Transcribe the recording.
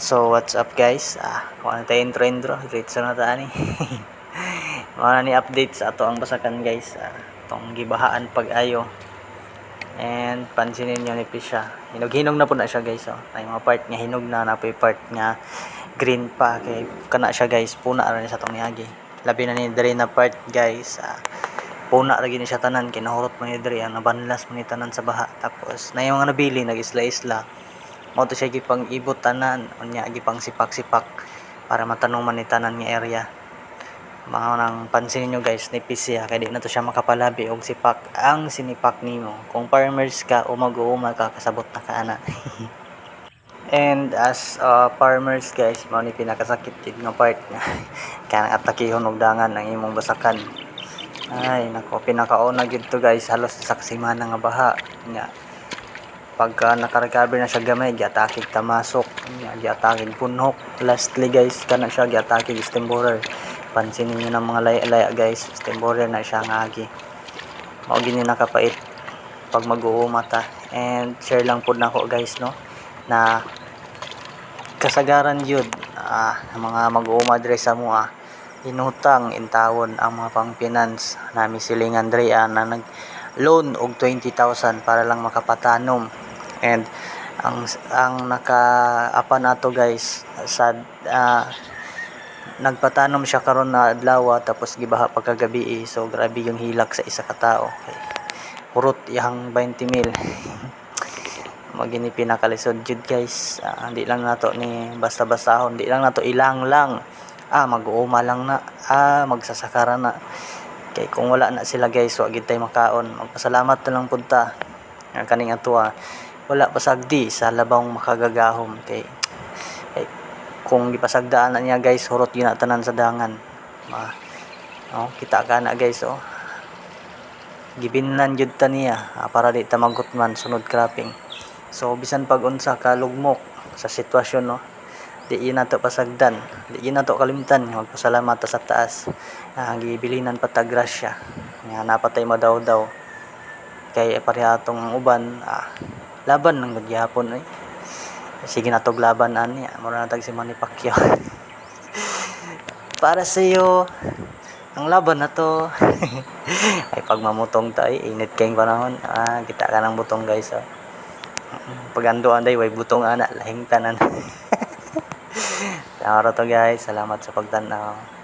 So what's up guys? Kung ano tayo intro diretso na ta ani. Mga ni update sa ato ang basakan guys. Tong gibahaan pag-ayo. And pansinin niyo ni siya. Hinog-hinog na po na siya guys. Ay mga part nga hinog na napoy part nga green pa kay kana siya guys. Puna ra ni sa tong niagi. Labi na ni diri na part guys. Puna ra gini siya tanan kinahurot man ni diri nabanlas man ni tanan sa baha. Tapos na yung mga nabili nag-isla-isla. Mo to siya gipang ibot tanan unya gipang sipak-sipak para matanong man ni tanan nga area. Mga nang pansin niyo guys nipis siya kay di na to siya makapalabi og sipak ang sinipak nimo kung farmers ka o mag-uuma ka kasabot na ka ana. And as farmers guys mao ni pinakasakit gid nga part nga kanang atakihon og dangan ang imong basakan. Ay nako pinakauna gid to guys halos sa semana nga baha nya pagka naka-recover na siya gamay giatake tamasok giatake punhok lastly guys kana siya giatake stem borer. Pansinin niyo ng mga laya-laya guys stem borer na siya ngagi mao gini nakapait pag mag-uuma ta. And share lang pud nako guys no na kasagaran yun mga mag-uuma dire sa mua inutang intawon ang mga pang-finance nami silingan dire na nag loan og 20,000 para lang makapatanom. And ang nakaapa nato guys sa nagpatanom siya karon na adlaw tapos gibaha pagkagabi so grabe yung hilak sa isa ka tao. Okay. Urot iyang 20,000. Magini pinakalisod jud guys. Hindi lang nato ni basta-bastahon, hindi lang nato ilang lang. Mag-uuma lang na, magsasakara na. Kay kung wala na sila guys, wa gid tay makaon. Magpasalamat na lang punta. Kaning ato wala pasagdi sa labang makagagahom kay kung gipasagdaan na niya guys hurot yun na tanan sa dangan. Kita ka na guys gibinlan jud ta niya para di ta magutman sunod cropping. So bisan pag unsa ka lugmok sa sitwasyon di yun nato pasagdan, di yun nato kalimtan magpasalamat ta sa taas. Gibilinan pa ta grasya nga napatay madaw-daw kay pareha tong uban laban ng gyapon sige natog laban ani mura natag si Manny Pacquiao. Para sa iyo ang laban na to. Ay pag mamutong ta init kayong panahon kita ka ng butong guys pag andoan day way butong ana lahing tanan. Ara to guys, salamat sa pagtanaw.